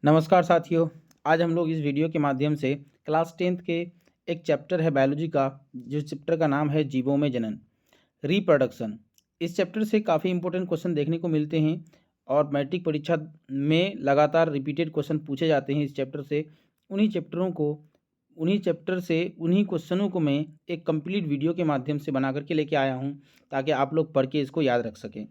नमस्कार साथियों। आज हम लोग इस वीडियो के माध्यम से क्लास 10th के एक चैप्टर है बायोलॉजी का, जो चैप्टर का नाम है जीवों में जनन, रिप्रोडक्शन। इस चैप्टर से काफ़ी इंपॉर्टेंट क्वेश्चन देखने को मिलते हैं और मैट्रिक परीक्षा में लगातार रिपीटेड क्वेश्चन पूछे जाते हैं इस चैप्टर से। उन्हीं क्वेश्चनों को मैं एक कंप्लीट वीडियो के माध्यम से बना करके लेके आया हूँ, ताकि आप लोग पढ़ के इसको याद रख सकें।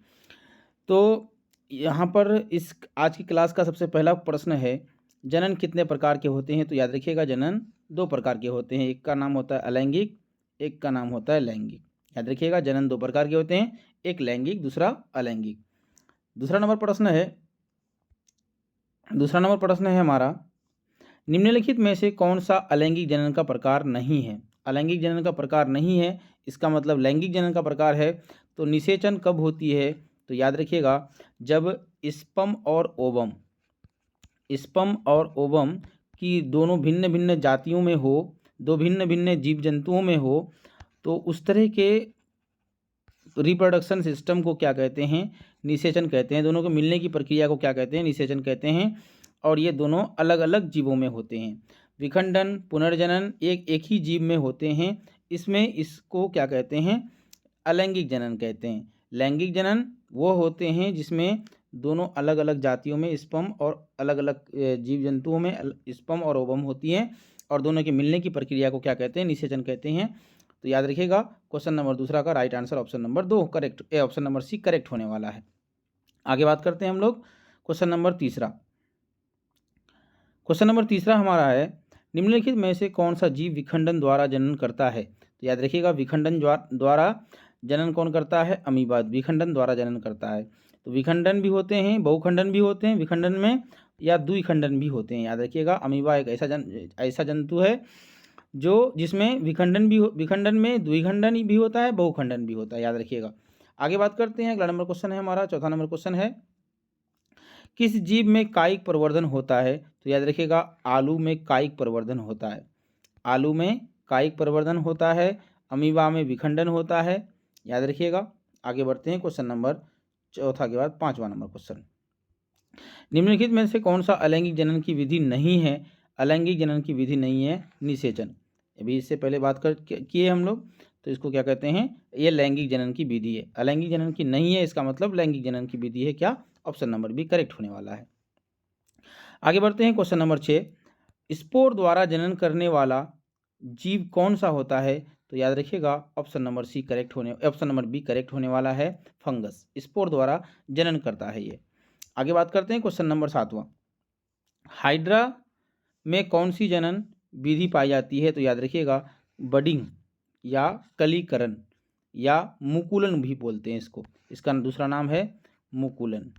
तो यहाँ पर इस आज की क्लास का सबसे पहला प्रश्न है, जनन कितने प्रकार के होते हैं? तो याद रखिएगा, जनन 2 प्रकार के होते हैं। एक का नाम होता है अलैंगिक, एक का नाम होता है लैंगिक। याद रखिएगा, जनन 2 प्रकार के होते हैं, एक लैंगिक, दूसरा अलैंगिक। दूसरा नंबर प्रश्न है हमारा, निम्नलिखित में से कौन सा अलैंगिक जनन का प्रकार नहीं है? अलैंगिक जनन का प्रकार नहीं है, इसका मतलब लैंगिक जनन का प्रकार है। तो निषेचन कब होती है? तो याद रखिएगा, जब स्पर्म और ओवम की दोनों भिन्न भिन्न जातियों में हो, दो भिन्न भिन्न जीव जंतुओं में हो, तो उस तरह के रिप्रोडक्शन सिस्टम को क्या कहते हैं? निषेचन कहते हैं। दोनों को मिलने की प्रक्रिया को क्या कहते हैं? निषेचन कहते हैं। और ये दोनों अलग अलग जीवों में होते हैं। विखंडन, पुनर्जनन एक ही जीव में होते हैं, इसको क्या कहते हैं? अलैंगिक जनन कहते हैं। लैंगिक जनन वो होते हैं जिसमें दोनों अलग अलग जातियों में स्पर्म और अलग अलग जीव जंतुओं में स्पर्म और ओवम होती हैं, और दोनों के मिलने की प्रक्रिया को क्या कहते हैं? निषेचन कहते हैं। तो याद रखिएगा, क्वेश्चन नंबर दूसरा का right answer option number 2 correct, option number C correct होने वाला है। आगे बात करते हैं हम लोग क्वेश्चन नंबर तीसरा हमारा है, निम्नलिखित में से कौन सा जीव विखंडन द्वारा जनन करता है? तो याद रखिएगा, विखंडन द्वारा जनन कौन करता है? अमीबा विखंडन द्वारा जनन करता है। तो विखंडन भी होते हैं, बहुखंडन भी होते हैं विखंडन में, या द्विखंडन भी होते हैं। याद रखिएगा, अमीबा एक ऐसा जंतु है जो जिसमें विखंडन में द्विखंडन भी होता है, बहुखंडन भी होता है। याद रखिएगा। आगे बात करते हैं, अगला नंबर क्वेश्चन है हमारा, चौथा नंबर क्वेश्चन है, किस जीव में कायिक प्रवर्धन होता है? तो याद रखिएगा, आलू में कायिक प्रवर्धन होता है। आलू में कायिक प्रवर्धन होता है, अमीबा में विखंडन होता है। याद रखिएगा। आगे बढ़ते हैं क्वेश्चन नंबर चौथा के बाद 5वां नंबर क्वेश्चन, निम्नलिखित में से कौन सा अलैंगिक जनन की विधि नहीं है? अलैंगिक जनन की विधि नहीं है निषेचन। अभी इससे पहले बात किए हम लोग, तो इसको क्या कहते हैं? ये लैंगिक जनन की विधि है। अलैंगिक जनन की नहीं है, इसका मतलब लैंगिक जनन की विधि है। क्या? ऑप्शन नंबर बी करेक्ट होने वाला है। आगे बढ़ते हैं क्वेश्चन नंबर 6, स्पोर द्वारा जनन करने वाला जीव कौन सा होता है? तो याद रखिएगा, ऑप्शन नंबर बी करेक्ट होने वाला है। फंगस स्पोर द्वारा जनन करता है ये। आगे बात करते हैं क्वेश्चन नंबर 7वां, हाइड्रा में कौन सी जनन विधि पाई जाती है? तो याद रखिएगा, बडिंग या कलीकरण या मुकुलन भी बोलते हैं इसको। इसका दूसरा नाम है मुकुलन।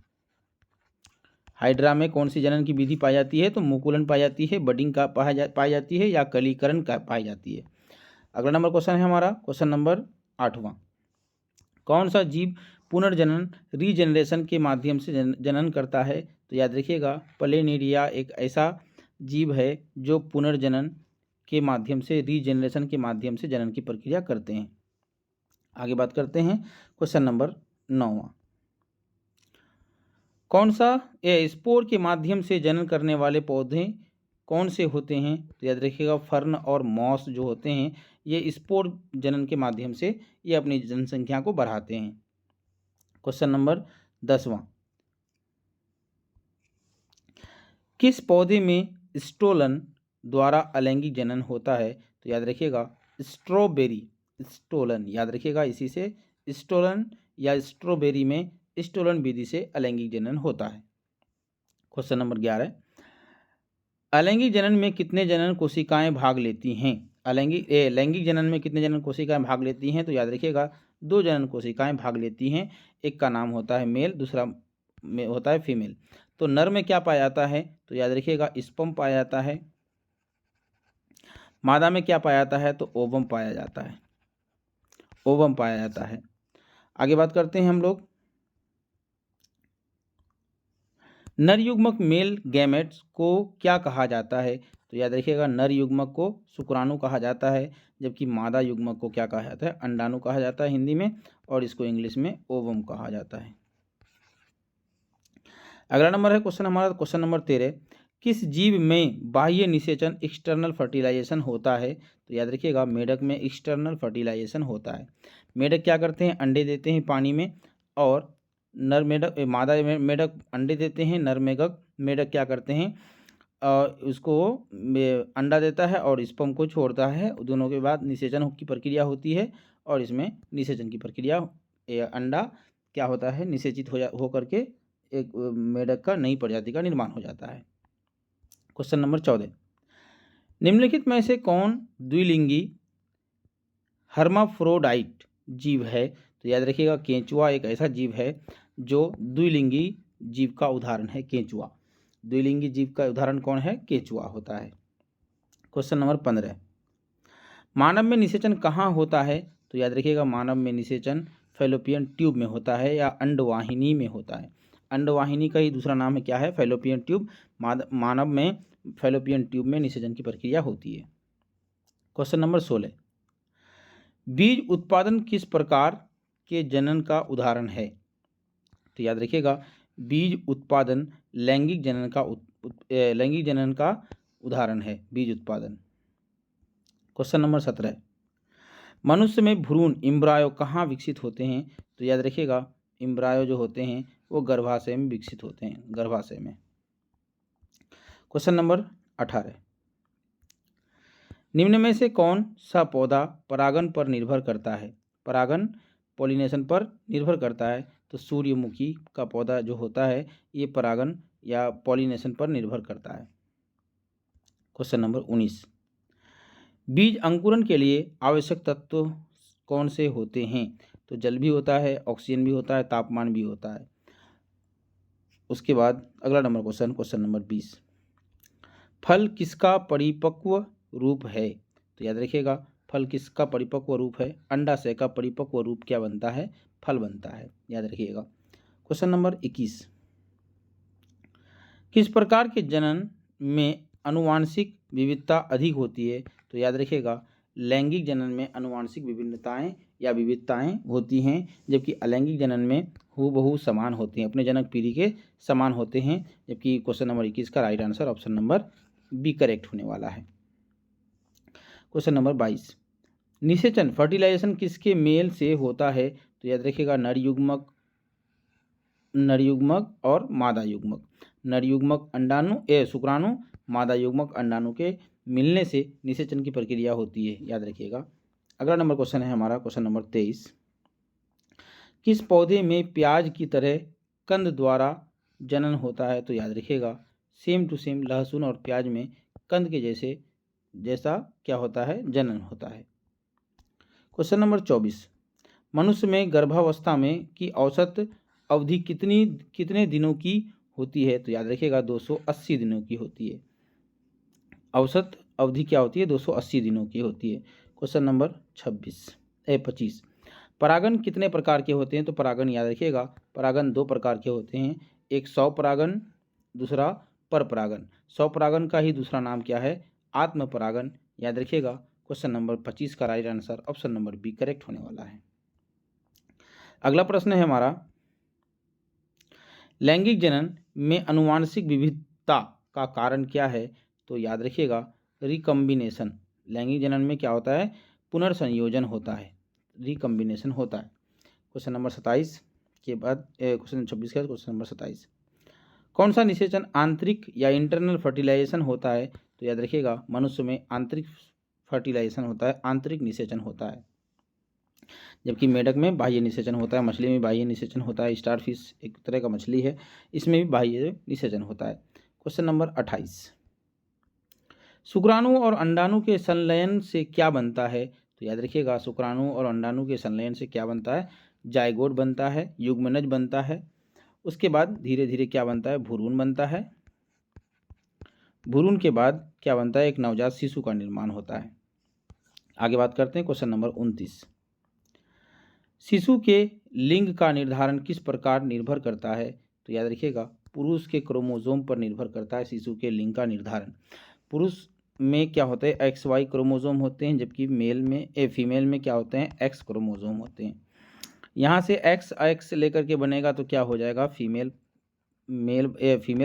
हाइड्रा में कौन सी जनन की विधि पाई जाती है? तो मुकुलन पाई जाती है, बडिंग का पाई जाती है, या कलीकरण का पाई जाती है। अगला नंबर क्वेश्चन है हमारा क्वेश्चन नंबर 8वां, कौन सा जीव पुनर्जनन रीजनरेशन के माध्यम से जनन करता है? तो याद रखिएगा, प्लेनिडिया एक ऐसा जीव है जो पुनर्जनन के माध्यम से, रीजनरेशन के माध्यम से जनन की प्रक्रिया करते हैं। आगे बात करते हैं क्वेश्चन नंबर 9वां, कौन सा स्पोर के माध्यम से जनन करने वाले पौधे कौन से होते हैं? तो याद रखिएगा, फर्न और मॉस जो होते हैं, ये स्पोर जनन के माध्यम से ये अपनी जनसंख्या को बढ़ाते हैं। क्वेश्चन नंबर 10वां, किस पौधे में स्टोलन द्वारा अलैंगिक जनन होता है? तो याद रखिएगा, स्टोलन याद रखिएगा, इसी से स्टोलन या स्ट्रॉबेरी में स्टोलन विधि से अलैंगिक जनन होता है। क्वेश्चन नंबर 11, अलैंगिक जनन में कितने जनन कोशिकाएं भाग लेती हैं? लैंगिक जनन में कितने जनन कोशिकाएं भाग लेती हैं? तो याद रखिएगा, 2 जनन कोशिकाएं भाग लेती हैं। एक का नाम होता है मेल, दूसरा में होता है फीमेल। तो नर में क्या पाया जाता है? तो याद रखिएगा, स्पर्म पाया जाता है। मादा में क्या पाया जाता है? तो ओवम पाया जाता है। आगे बात करते हैं हम लोग, नर युग्मक मेल गैमेट्स को क्या कहा जाता है? तो याद रखिएगा, नर युग्मक को शुक्राणु कहा जाता है, जबकि मादा युग्मक को क्या कहा जाता है? अंडाणु कहा जाता है हिंदी में, और इसको इंग्लिश में ओवम कहा जाता है। अगला नंबर है क्वेश्चन नंबर 13, किस जीव में बाह्य निषेचन एक्सटर्नल फर्टिलाइजेशन होता है? तो याद रखिएगा मेढक में एक्सटर्नल फर्टिलाइजेशन होता है। मेढक क्या करते हैं? अंडे देते हैं पानी में, और नर मेढक मादा मेढक अंडे देते हैं, नर मेढक मेढक क्या करते हैं? उसको अंडा देता है और स्पर्म को छोड़ता है। दोनों के बाद निषेचन की प्रक्रिया होती है, और इसमें निषेचन की प्रक्रिया अंडा क्या होता है? निषेचित हो करके एक मेढक का नई प्रजाति का निर्माण हो जाता है। क्वेश्चन नंबर 14, निम्नलिखित में से कौन द्विलिंगी हर्माफ्रोडाइट जीव है? तो याद रखिएगा केंचुआ एक ऐसा जीव है जो द्विलिंगी जीव का उदाहरण है। केंचुआ द्विलिंगी जीव का उदाहरण कौन है? केंचुआ होता है। क्वेश्चन नंबर 15, मानव में निषेचन कहाँ होता है? तो याद रखिएगा मानव में निषेचन फैलोपियन ट्यूब में होता है या अंडवाहिनी में होता है। अंडवाहिनी का ही दूसरा नाम है क्या है? Fallopian tube. मानव में फैलोपियन ट्यूब में निषेचन की प्रक्रिया होती है। क्वेश्चन नंबर 16, बीज उत्पादन किस प्रकार के जनन का उदाहरण है? तो याद रखिएगा बीज उत्पादन लैंगिक जनन का उदाहरण है, बीज उत्पादन। क्वेश्चन नंबर 17, मनुष्य में भ्रूण इम्ब्रायो कहाँ विकसित होते हैं? तो याद रखिएगा इम्ब्रायो जो होते हैं वो गर्भाशय में विकसित होते हैं, गर्भाशय में। क्वेश्चन नंबर 18, निम्न में से कौन सा पौधा परागण पर निर्भर करता है? परागण पॉलिनेशन पर निर्भर करता है। तो सूर्यमुखी का पौधा जो होता है ये परागण या पॉलिनेशन पर निर्भर करता है। क्वेश्चन नंबर 19, बीज अंकुरण के लिए आवश्यक तत्व कौन से होते हैं? तो जल भी होता है, ऑक्सीजन भी होता है, तापमान भी होता है। उसके बाद अगला नंबर क्वेश्चन नंबर 20, फल किसका परिपक्व रूप है? तो याद रखिएगा फल किसका परिपक्व रूप है? अंडाशय का परिपक्व रूप क्या बनता है? फल बनता है, याद रखिएगा। क्वेश्चन नंबर 21, किस प्रकार के जनन में अनुवांशिक विविधता अधिक होती है? तो याद रखिएगा लैंगिक जनन में अनुवांशिक विभिन्नताएं या विविधताएं होती हैं, जबकि अलैंगिक जनन में हूबहू समान होते हैं, अपने जनक पीढ़ी के समान होते हैं। जबकि क्वेश्चन नंबर 21 का right answer option number B correct होने वाला है। क्वेश्चन नंबर 22, निषेचन फर्टिलाइजेशन किसके मेल से होता है? तो याद रखिएगा नर युग्मक और मादा युग्मक। नर युग्मक अंडाणु शुक्राणु, मादा युग्मक अंडाणु के मिलने से निषेचन की प्रक्रिया होती है, याद रखिएगा। अगला नंबर क्वेश्चन है हमारा क्वेश्चन नंबर 23, किस पौधे में प्याज की तरह कंद द्वारा जनन होता है? तो याद रखिएगा सेम टू सेम लहसुन और प्याज में कंद के जैसा क्या होता है? जनन होता है। क्वेश्चन नंबर 24, मनुष्य में गर्भावस्था में की औसत अवधि कितने दिनों की होती है? तो याद रखिएगा 280 दिनों की होती है। औसत अवधि क्या होती है? 280 दिनों की होती है। क्वेश्चन नंबर 25, परागण कितने प्रकार के होते हैं? तो परागण याद रखिएगा परागण 2 प्रकार के होते हैं, एक सौ परागण, दूसरा पर परागण। सौ परागण का ही दूसरा नाम क्या है? आत्म परागण, याद रखिएगा। क्वेश्चन नंबर 25 का right answer option number B correct होने वाला है। अगला प्रश्न है हमारा, लैंगिक जनन में अनुवांशिक विविधता का कारण क्या है? तो याद रखिएगा रिकम्बिनेशन। लैंगिक जनन में क्या होता है? पुनर्संयोजन होता है, रिकम्बिनेशन होता है। क्वेश्चन नंबर 27 के बाद क्वेश्चन 26 का क्वेश्चन नंबर 27, कौन सा निषेचन आंतरिक या इंटरनल फर्टिलाइजेशन होता है? तो याद रखिएगा मनुष्य में आंतरिक फर्टिलाइजेशन होता है, आंतरिक निषेचन होता है, जबकि मेढक में बाह्य निषेचन होता है, मछली में बाह्य निषेचन होता है। स्टारफिश एक तरह का मछली है, इसमें भी बाह्य निषेचन होता है। क्वेश्चन नंबर 28, शुक्राणु और अंडाणु के संलयन से क्या बनता है? तो याद रखिएगा शुक्राणु और अंडाणु के संलयन से क्या बनता है? जायगोट बनता है, युग्मनज बनता है। उसके बाद धीरे धीरे क्या बनता है? भ्रूण बनता है। भ्रूण के बाद क्या बनता है? एक नवजात शिशु का निर्माण होता है। आगे बात करते हैं क्वेश्चन नंबर 29, शिशु के लिंग का निर्धारण किस प्रकार निर्भर करता है? तो याद रखिएगा पुरुष के क्रोमोसोम पर निर्भर करता है शिशु के लिंग का निर्धारण। पुरुष में क्या होता है? XY क्रोमोसोम होते हैं, जबकि फीमेल में क्या होते हैं? X क्रोमोसोम होते हैं। यहाँ से XX लेकर के बनेगा तो क्या हो जाएगा? फीमेल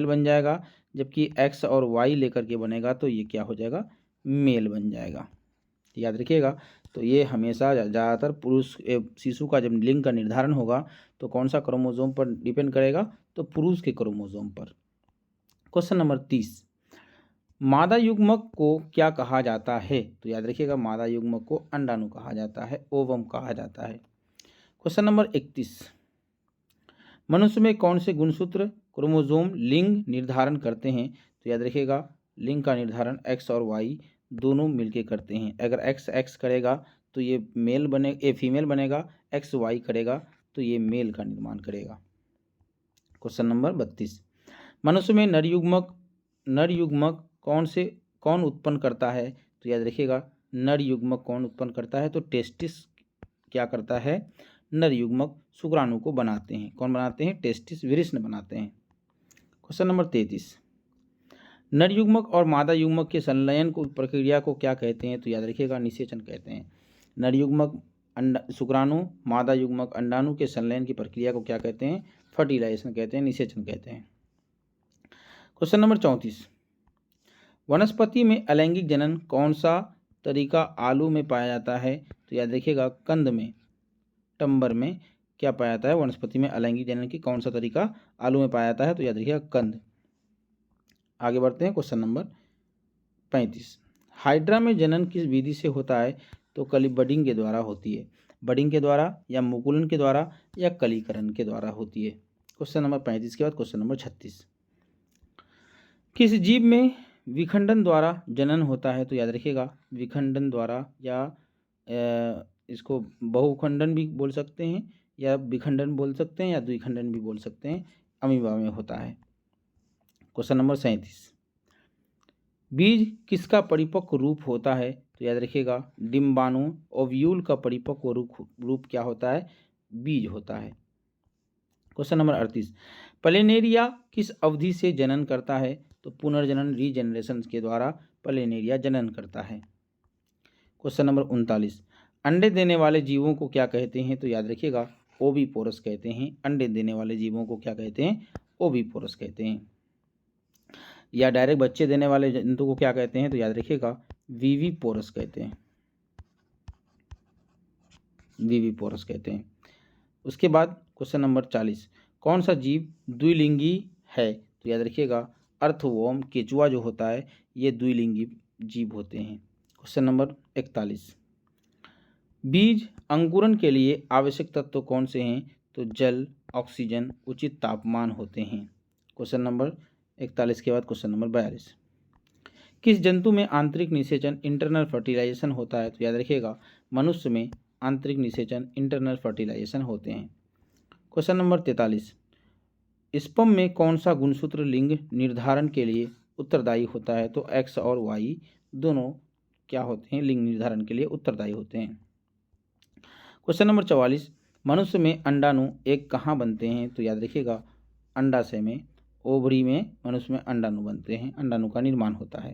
बन जाएगा, जबकि एक्स और वाई लेकर के बनेगा तो ये क्या हो जाएगा, मेल बन जाएगा। याद रखिएगा। तो ये हमेशा ज़्यादातर पुरुष शिशु का जब लिंग का निर्धारण होगा तो कौन सा क्रोमोसोम पर डिपेंड करेगा, तो पुरुष के क्रोमोसोम पर। क्वेश्चन नंबर 30, मादा युग्मक को क्या कहा जाता है? तो याद रखिएगा, मादा युग्मक को अंडाणु कहा जाता है, ओवम कहा जाता है। क्वेश्चन नंबर 31, मनुष्य में कौन से गुणसूत्र क्रोमोसोम लिंग निर्धारण करते हैं? तो याद रखिएगा, लिंग का निर्धारण एक्स और वाई दोनों मिलके करते हैं। अगर एक्स एक्स करेगा तो ये मेल बने, ये फीमेल बनेगा, एक्स वाई करेगा तो ये मेल का निर्माण करेगा। क्वेश्चन नंबर 32, मनुष्य में नर युग्मक कौन उत्पन्न करता है? तो याद रखिएगा, नर युग्मक कौन उत्पन्न करता है? तो टेस्टिस क्या करता है, नर युग्मक शुक्राणु को बनाते हैं। कौन बनाते हैं? टेस्टिस विरिष्ण बनाते हैं। क्वेश्चन नंबर 33, नर युग्मक और मादा युग्मक के संलयन को प्रक्रिया को क्या कहते हैं? तो याद रखिएगा, निषेचन कहते हैं। नर युग्मक शुक्राणु, मादा युग्मक अंडाणु के संलयन की प्रक्रिया को क्या कहते हैं? फर्टिलाइजेशन कहते हैं, निषेचन कहते हैं। क्वेश्चन नंबर 34, वनस्पति में अलैंगिक जनन कौन सा तरीका आलू में पाया जाता है? तो याद रखिएगा, कंद में, टंबर में क्या पाया जाता है? वनस्पति में अलैंगिक जनन की कौन सा तरीका आलू में पाया जाता है? तो याद रखिएगा, कंद। आगे बढ़ते हैं। क्वेश्चन नंबर 35, हाइड्रा में जनन किस विधि से होता है? तो कली बडिंग के द्वारा होती है। बडिंग के द्वारा या मुकुलन के द्वारा या कलीकरण के द्वारा होती है। क्वेश्चन नंबर 35 के बाद क्वेश्चन नंबर 36, किस जीव में विखंडन द्वारा जनन होता है? तो याद रखिएगा, विखंडन द्वारा या इसको बहुखंडन भी बोल सकते हैं, या विखंडन बोल सकते हैं, या द्विखंडन भी बोल सकते हैं, अमीबा में होता है। क्वेश्चन नंबर 37, बीज किसका परिपक्व रूप होता है? तो याद रखिएगा, डिम्बाणु ओव्यूल का परिपक्व रूप क्या होता है? बीज होता है। क्वेश्चन नंबर 38, प्लेनेरिया किस अवधि से जनन करता है? तो पुनर्जनन रीजेनरेशन के द्वारा प्लेनेरिया जनन करता है। क्वेश्चन नंबर 39, अंडे देने वाले जीवों को क्या कहते हैं? तो याद रखिएगा, ओविपोरस कहते हैं। अंडे देने वाले जीवों को क्या कहते हैं? ओविपोरस कहते हैं। या डायरेक्ट बच्चे देने वाले जंतु को क्या कहते हैं? तो याद रखिएगा, विविपोरस कहते हैं, विविपोरस कहते हैं। उसके बाद क्वेश्चन नंबर 40, कौन सा जीव द्विलिंगी है? तो याद रखिएगा, अर्थवर्म, केचुआ जो होता है ये द्विलिंगी जीव होते हैं। क्वेश्चन नंबर 41, बीज अंकुरन के लिए आवश्यक तत्व कौन से हैं? तो जल, ऑक्सीजन, उचित तापमान होते हैं। क्वेश्चन नंबर 41 के बाद क्वेश्चन नंबर 42, किस जंतु में आंतरिक निषेचन इंटरनल फर्टिलाइजेशन होता है? तो याद रखिएगा, मनुष्य में आंतरिक निषेचन इंटरनल फर्टिलाइजेशन होते हैं। क्वेश्चन नंबर 43, स्पर्म में कौन सा गुणसूत्र लिंग निर्धारण के लिए उत्तरदायी होता है? तो एक्स और वाई दोनों क्या होते हैं? लिंग निर्धारण के लिए उत्तरदायी होते हैं। क्वेश्चन नंबर 44, मनुष्य में अंडाणु एक कहाँ बनते हैं? तो याद रखिएगा, अंडाशय में, ओवरी में मनुष्य में अंडाणु बनते हैं, अंडाणु का निर्माण होता है।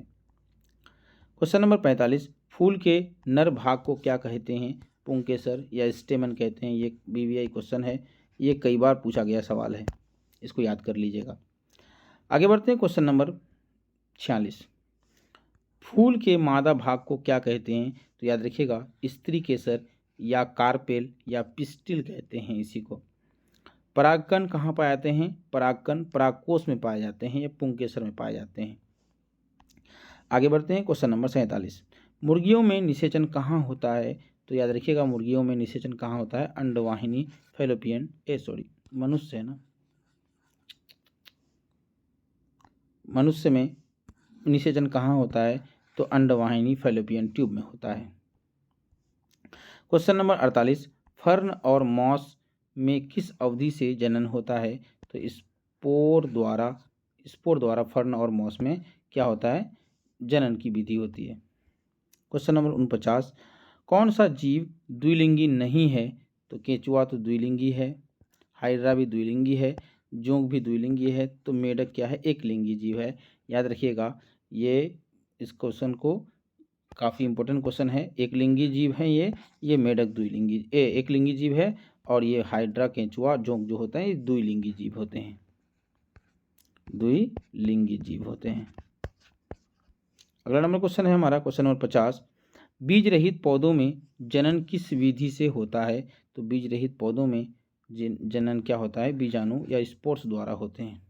क्वेश्चन नंबर 45, फूल के नर भाग को क्या कहते हैं? पुंकेसर या स्टेमन कहते हैं। ये बीवीआई क्वेश्चन है, ये कई बार पूछा गया सवाल है, इसको याद कर लीजिएगा। आगे बढ़ते हैं। क्वेश्चन नंबर 46, फूल के मादा भाग को क्या कहते हैं? तो याद रखिएगा, स्त्री केसर या कार्पेल या पिस्टिल कहते हैं इसी को। परागकण कहाँ पाए जाते हैं? परागकण परागकोश में पाए जाते हैं या पुंकेसर में पाए जाते हैं। आगे बढ़ते हैं। क्वेश्चन नंबर 47, मुर्गियों में निषेचन कहाँ होता है? तो याद रखिएगा, मुर्गियों में निषेचन कहाँ होता है? अंडवाहिनी फैलोपियन मनुष्य है ना, मनुष्य में निषेचन कहाँ होता है? तो अंडवाहिनी फैलोपियन ट्यूब में होता है। क्वेश्चन नंबर 48, फर्न और मॉस में किस अवधि से जनन होता है? तो स्पोर द्वारा फर्न और मॉस में क्या होता है? जनन की विधि होती है। क्वेश्चन नंबर 49, कौन सा जीव द्विलिंगी नहीं है? तो केंचुआ तो द्विलिंगी है, हाइड्रा भी द्विलिंगी है, जोंक भी द्विलिंगी है, तो मेढक क्या है? एक लिंगी जीव है। याद रखिएगा, ये इस क्वेश्चन को काफ़ी इंपॉर्टेंट क्वेश्चन है। एक लिंगी जीव है ये मेढक द्विलिंगी एक लिंगी जीव है, और ये हाइड्रा, केंचुआ, जोंक जो होता है ये द्विलिंगी जीव होते हैं। द्विलिंगी जीव होते हैं। अगला नंबर क्वेश्चन है हमारा क्वेश्चन नंबर 50। बीज रहित पौधों में जनन किस विधि से होता है? तो बीज रहित पौधों में जनन क्या होता है? बीजाणु या स्पोर्स द्वारा होते हैं।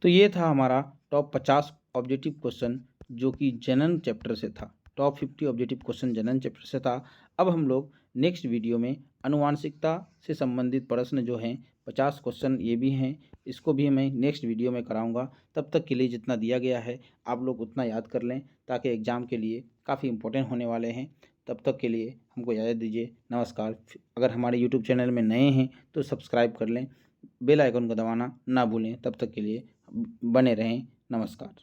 तो ये था हमारा टॉप 50 ऑब्जेक्टिव क्वेश्चन जो कि जनन चैप्टर से था। टॉप 50 ऑब्जेक्टिव क्वेश्चन जनन चैप्टर से था। अब हम लोग नेक्स्ट वीडियो में आनुवांशिकता से संबंधित प्रश्न जो हैं 50 क्वेश्चन ये भी हैं, इसको भी मैं नेक्स्ट वीडियो में कराऊंगा। तब तक के लिए जितना दिया गया है आप लोग उतना याद कर लें, ताकि एग्ज़ाम के लिए काफ़ी इंपॉर्टेंट होने वाले हैं। तब तक के लिए हमको इजाज़त दीजिए। नमस्कार। अगर हमारे यूट्यूब चैनल में नए हैं तो सब्सक्राइब कर लें, बेल आइकन को दबाना ना भूलें। तब तक के लिए बने रहें। नमस्कार।